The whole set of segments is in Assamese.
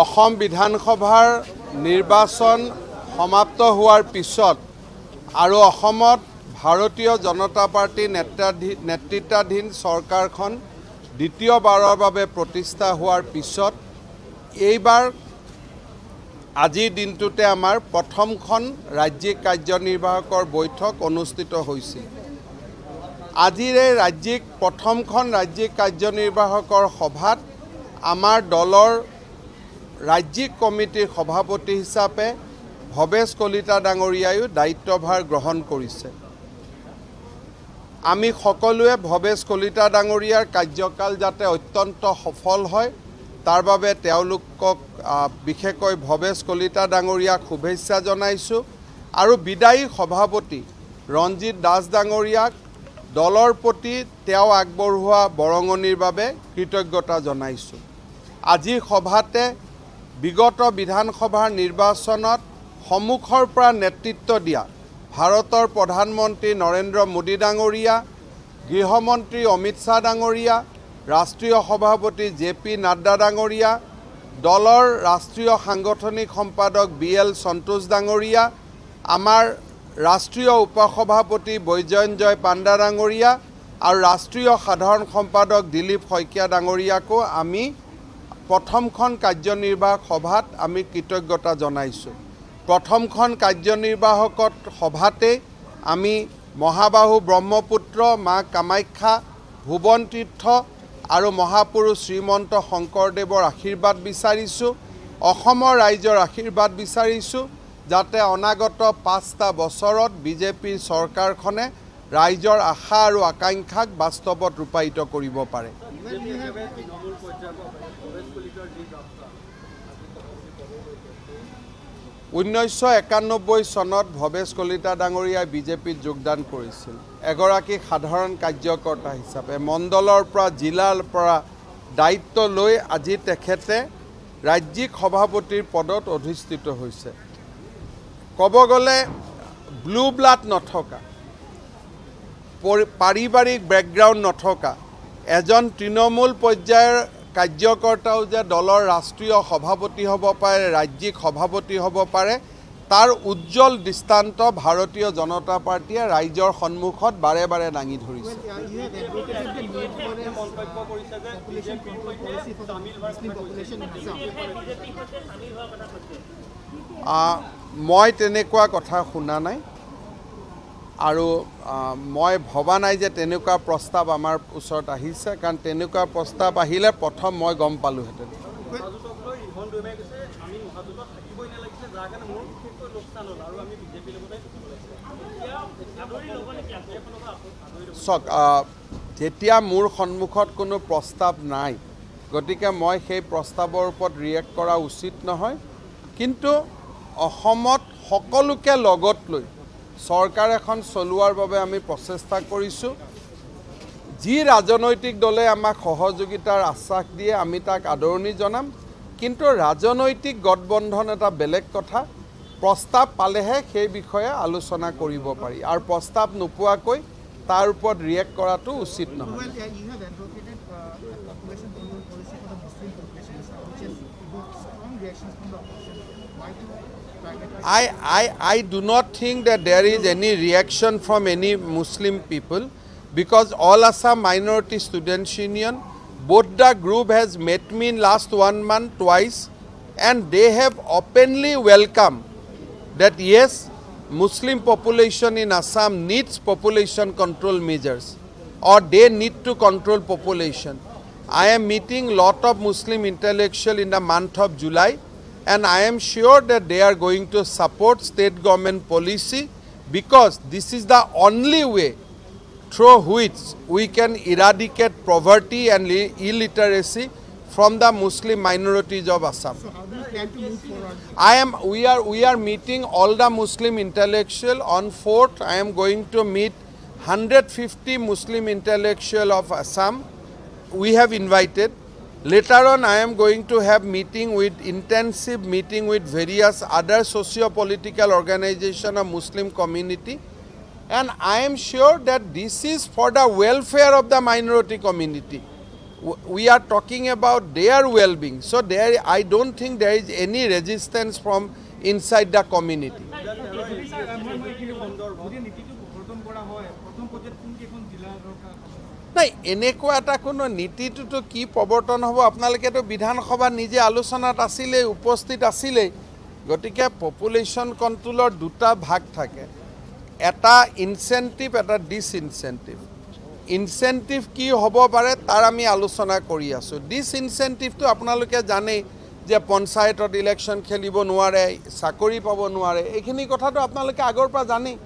অসম বিধানসভাৰ নিৰ্বাচন সমাপ্ত হোৱাৰ পিছত আৰু অসমত ভাৰতীয় জনতা পাৰ্টি নেতৃত্বাধীন চৰকাৰখন দ্বিতীয়বাৰৰ বাবে প্ৰতিষ্ঠা হোৱাৰ পিছত এইবাৰ আজিৰ দিনটোতে আমাৰ প্ৰথমখন ৰাজ্যিক কাৰ্যনিৰ্বাহকৰ বৈঠক অনুষ্ঠিত হৈছিল। আজিৰ এই প্ৰথমখন ৰাজ্যিক কাৰ্যনিৰ্বাহকৰ সভাত আমাৰ দলৰ ৰাজ্যিক কমিটিৰ সভাপতি হিচাপে ভৱেশ কলিতা ডাঙৰীয়ায়ো দায়িত্বভাৰ গ্ৰহণ কৰিছে। আমি সকলোৱে ভৱেশ কলিতা ডাঙৰীয়াৰ কাৰ্যকাল যাতে অত্যন্ত সফল হয় তাৰ বাবে তেওঁলোকক বিশেষকৈ ভৱেশ কলিতা ডাঙৰীয়াক শুভেচ্ছা জনাইছোঁ আৰু বিদায়ী সভাপতি ৰঞ্জিত দাস ডাঙৰীয়াক দলৰ প্ৰতি তেওঁ আগবঢ়োৱা বৰঙণিৰ বাবে কৃতজ্ঞতা জনাইছোঁ। আজিৰ সভাতে বিগত বিধানসভাৰ নিৰ্বাচনত সন্মুখৰ পৰা নেতৃত্ব দিয়া ভাৰতৰ প্ৰধানমন্ত্ৰী নৰেন্দ্ৰ মোদী ডাঙৰীয়া, গৃহমন্ত্ৰী অমিত শ্বাহ ডাঙৰীয়া, ৰাষ্ট্ৰীয় সভাপতি JP নাড্ডা ডাঙৰীয়া, দলৰ ৰাষ্ট্ৰীয় সাংগঠনিক সম্পাদক BL সন্তোষ ডাঙৰীয়া, আমাৰ ৰাষ্ট্ৰীয় উপসভাপতি বৈজয়ন্তজয় পাণ্ডা ডাঙৰীয়া আৰু ৰাষ্ট্ৰীয় সাধাৰণ সম্পাদক দিলীপ শইকীয়া ডাঙৰীয়াকো আমি প্ৰথমখন কাৰ্যনিৰ্বাহক সভাত আমি কৃতজ্ঞতা জনাইছোঁ। প্ৰথমখন কাৰ্যনিৰ্বাহকত সভাতে আমি মহাবাহু ব্ৰহ্মপুত্ৰ, মা কামাখ্যা, ভুৱন তীৰ্থ আৰু মহাপুৰুষ শ্ৰীমন্ত শংকৰদেৱৰ আশীৰ্বাদ বিচাৰিছোঁ। অসমৰ ৰাইজৰ আশীৰ্বাদ বিচাৰিছোঁ যাতে অনাগত 5টা বছৰত বিজেপিৰ চৰকাৰখনে ৰাইজৰ আশা আৰু আকাংক্ষাক বাস্তৱত ৰূপায়িত কৰিব পাৰে। 1991 চনত ভৱেশ কলিতা ডাঙৰীয়াই বিজেপিত যোগদান কৰিছিল। এগৰাকী সাধাৰণ কাৰ্যকৰ্তা হিচাপে মণ্ডলৰ পৰা জিলাৰ পৰা দায়িত্ব লৈ আজি তেখেতে ৰাজ্যিক সভাপতিৰ পদত অধিষ্ঠিত হৈছে। ক'ব গ'লে ব্লু ব্লাড নথকা, পাৰিবাৰিক বেকগ্ৰাউণ্ড নথকা এজন তৃণমূল পৰ্যায়ৰ কাৰ্যকৰ্তাও যে দলৰ ৰাষ্ট্ৰীয় সভাপতি হ'ব পাৰে, ৰাজ্যিক সভাপতি হ'ব পাৰে, তাৰ উজ্জ্বল দৃষ্টান্ত ভাৰতীয় জনতা পাৰ্টীয়ে ৰাইজৰ সন্মুখত বাৰে বাৰে দাঙি ধৰিছে। মই তেনেকুৱা কথা শুনা নাই আৰু মই ভবা নাই যে তেনেকুৱা প্ৰস্তাৱ আমাৰ ওচৰত আহিছে, কাৰণ তেনেকুৱা প্ৰস্তাৱ আহিলে প্ৰথম মই গম পালোহেঁতেন। চাওক, যেতিয়া মোৰ সন্মুখত কোনো প্ৰস্তাৱ নাই, গতিকে মই সেই প্ৰস্তাৱৰ ওপৰত ৰিয়েক্ট কৰা উচিত নহয়। কিন্তু অসমত সকলোকে লগত লৈ চৰকাৰ এখন চলোৱাৰ বাবে আমি প্ৰচেষ্টা কৰিছোঁ। যি ৰাজনৈতিক দলে আমাক সহযোগিতাৰ আশ্বাস দিয়ে আমি তাক আদৰণি জনাম, কিন্তু ৰাজনৈতিক গঠবন্ধন এটা বেলেগ কথা। প্ৰস্তাৱ পালেহে সেই বিষয়ে আলোচনা কৰিব পাৰি আৰু প্ৰস্তাৱ নোপোৱাকৈ তাৰ ওপৰত ৰিয়েক্ট কৰাটো উচিত নহয়। I do not think that there is any reaction from any Muslim people, because All Assam Minority Students Union, both the group has met me in last 1 month twice, and they have openly welcomed that yes, Muslim population in Assam needs population control measures, or they need to control population. I am meeting lot of Muslim intellectuals in the month of July, and I am sure that they are going to support state government policy, because this is the only way through which we can eradicate poverty and illiteracy from the Muslim minorities of Assam. So how do you plan to move forward? We are meeting all the Muslim intellectuals. On 4th, I am going to meet 150 Muslim intellectuals of Assam. We have invited. Later on, I am going to have intensive meeting with various other socio-political organizations of Muslim community, and I am sure that this is for the welfare of the minority community. we are talking about their well-being. So there, I don't think there is any resistance from inside the community. নাই এনেকুৱা এটা কোনো নীতিটোতো কি প্ৰৱৰ্তন হ'ব আপোনালোকেতো বিধানসভা নিজে আলোচনাত আছিলেই উপস্থিত আছিলেই গতিকে পপুলেশ্যন কণ্ট্ৰলৰ দুটা ভাগ থাকে এটা ইনচেণ্টিভ এটা ডিসইনচেণ্টিভ ইনচেণ্টিভ কি হ'ব পাৰে তাৰ আমি আলোচনা কৰি আছোঁ ডিসইনচেণ্টিভটো আপোনালোকে জানেই যে পঞ্চায়তত ইলেকশ্যন খেলিব নোৱাৰে চাকৰি পাব নোৱাৰে এইখিনি কথাটো আপোনালোকে আগৰ পৰা জানেই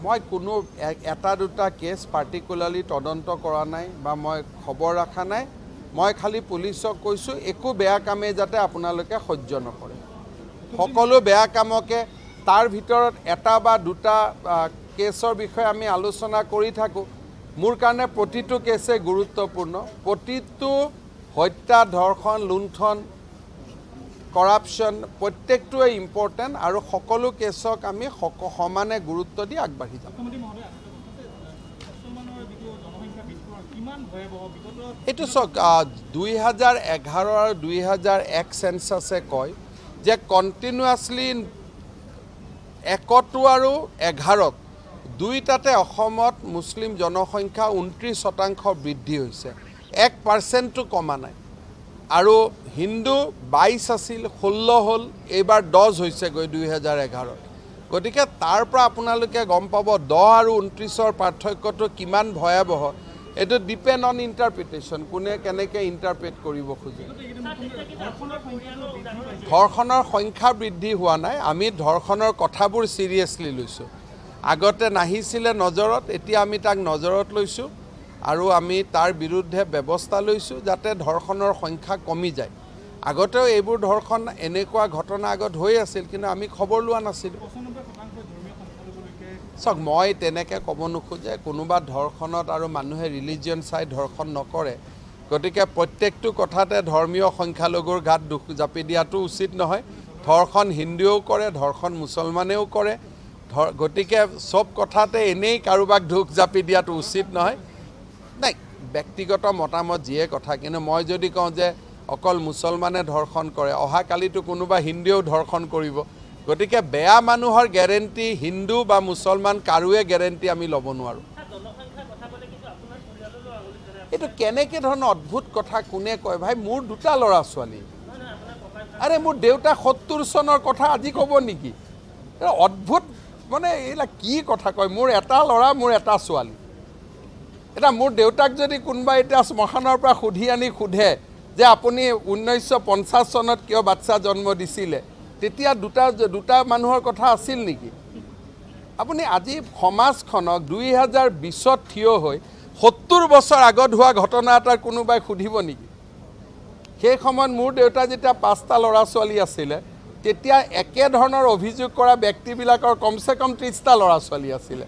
মই কোনো এটা দুটা কেছ পাৰ্টিকুলাৰলি তদন্ত কৰা নাই বা মই খবৰ ৰখা নাই মই খালি পুলিচক কৈছোঁ একো বেয়া কামে যাতে আপোনালোকে সহ্য নকৰে সকলো বেয়া কামকে তাৰ ভিতৰত এটা বা দুটা কেছৰ বিষয়ে আমি আলোচনা কৰি থাকোঁ মোৰ কাৰণে প্ৰতিটো কেছে গুৰুত্বপূৰ্ণ প্ৰতিটো হত্যা ধৰ্ষণ লুণ্ঠন কৰাপশ্যন প্ৰত্যেকটোৱে ইম্পৰ্টেণ্ট আৰু সকলো কেছক আমি সমানে গুৰুত্ব দি আগবাঢ়ি যাম এইটো চাওক 2011 আৰু 2001 চেঞ্চাছে কয় যে কণ্টিনিউৱাছলি 1 আৰু 11ত দুইটাতে অসমত মুছলিম জনসংখ্যা 29% বৃদ্ধি হৈছে 1% কমা নাই আৰু হিন্দু 22 আছিল 16 হ'ল এইবাৰ 10 হৈছেগৈ 2011ত গতিকে তাৰ পৰা আপোনালোকে গম পাব 10 আৰু 29ৰ পাৰ্থক্যটো কিমান ভয়াৱহ এইটো ডিপেণ্ড অন ইণ্টাৰপ্ৰিটেশ্যন কোনে কেনেকৈ ইণ্টাৰপ্ৰেট কৰিব খোজে ধৰ্ষণৰ সংখ্যা বৃদ্ধি হোৱা নাই আমি ধৰ্ষণৰ কথাবোৰ চিৰিয়াছলি লৈছোঁ আগতে নাহিছিলে নজৰত এতিয়া আমি তাক নজৰত লৈছোঁ আৰু আমি তাৰ বিৰুদ্ধে ব্যৱস্থা লৈছোঁ যাতে ধৰ্ষণৰ সংখ্যা কমি যায় আগতেও এইবোৰ ধৰ্ষণ এনেকুৱা ঘটনা আগত হৈ আছিল কিন্তু আমি খবৰ লোৱা নাছিলোঁ চাওক মই তেনেকৈ ক'ব নোখোজে কোনোবা ধৰ্ষণত আৰু মানুহে ৰিলিজিয়ন চাই ধৰ্ষণ নকৰে গতিকে প্ৰত্যেকটো কথাতে ধৰ্মীয় সংখ্যালঘুৰ গাত দুখ জাপি দিয়াটো উচিত নহয় ধৰ্ষণ হিন্দুৱেও কৰে ধৰ্ষণ মুছলমানেও কৰে গতিকে সব কথাতে এনেই কাৰোবাক দুখ জাপি দিয়াটো উচিত নহয় নাই ব্যক্তিগত মতামত যিয়ে কথা কিন্তু মই যদি কওঁ যে অকল মুছলমানে ধৰ্ষণ কৰে অহাকালিতো কোনোবা হিন্দুৱেও ধৰ্ষণ কৰিব গতিকে বেয়া মানুহৰ গ্যাৰেণ্টি হিন্দু বা মুছলমান কাৰোৱে গ্যাৰেণ্টি আমি ল'ব নোৱাৰোঁ এইটো কেনেকৈ ধৰণৰ অদ্ভুত কথা কোনে কয় ভাই মোৰ দুটা ল'ৰা ছোৱালী আৰে মোৰ দেউতা 70 চনৰ কথা আজি ক'ব নেকি অদ্ভুত মানে এইবিলাক কি কথা কয় মোৰ এটা ল'ৰা মোৰ এটা ছোৱালী এটা মোৰ দেউতাক যদি কোনোবা এতিয়া শ্মশানৰ পৰা সুধি আনি সোধে যে আপুনি 1950 চনত কিয় বাচ্চা জন্ম দিছিলে তেতিয়া দুটা মানুহৰ কথা আছিল নেকি আপুনি আজি সমাজখনক 2020ত থিয় হৈ 70 বছৰ আগত হোৱা ঘটনা এটাৰ কোনোবাই সুধিব নেকি সেই সময়ত মোৰ দেউতা যেতিয়া 5টা ল'ৰা ছোৱালী আছিলে তেতিয়া একে ধৰণৰ অভিযোগ কৰা ব্যক্তিবিলাকৰ কমসে কম 30টা ল'ৰা ছোৱালী আছিলে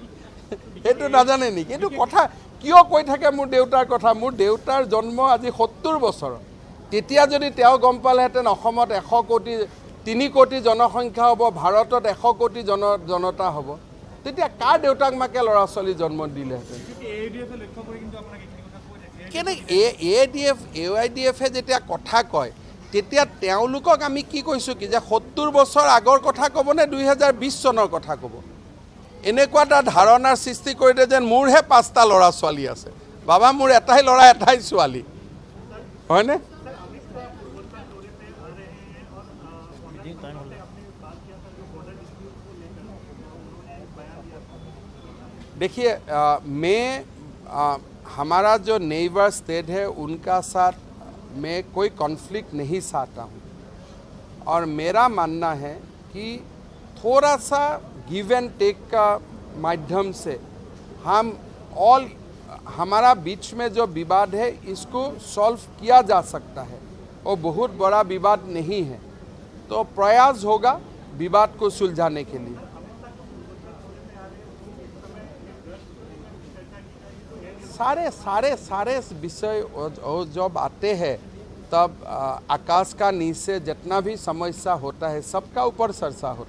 সেইটো নাজানে নেকি এইটো কথা কিয় কৈ থাকে মোৰ দেউতাৰ কথা মোৰ দেউতাৰ জন্ম আজি 70 বছৰ তেতিয়া যদি তেওঁ গম পালেহেঁতেন অসমত 3 কোটি জনসংখ্যা হ'ব ভাৰতত 100 কোটি জনতা হ'ব তেতিয়া কাৰ দেউতাক মাকে ল'ৰা ছোৱালী জন্ম দিলেহেঁতেন কেনে AIDF AIDFে যেতিয়া কথা কয় তেতিয়া তেওঁলোকক আমি কি কৈছোঁ কি যে 70 বছৰ আগৰ কথা ক'বনে 2020 চনৰ কথা ক'ব এনেকুৱা এটা ধাৰণাৰ সৃষ্টি কৰি দিয়ে যেন মোৰহে 5টা ল'ৰা ছোৱালী আছে বাবা মোৰ এটাই ল'ৰা এটাই ছোৱালী হয়নে देखिए मैं हमारा जो नेबर स्टेट है उनका साथ मैं कोई कॉन्फ्लिक्ट नहीं चाहता हूँ और मेरा मानना है कि थोड़ा सा गिव एंड टेक का माध्यम से हम हमारा बीच में जो विवाद है इसको सॉल्व किया जा सकता है और बहुत बड़ा विवाद नहीं है तो प्रयास होगा विवाद को सुलझाने के लिए सारे विषय जब आते हैं तब आकाश का नीचे जितना भी समस्या होता है सबका ऊपर चर्चा होता है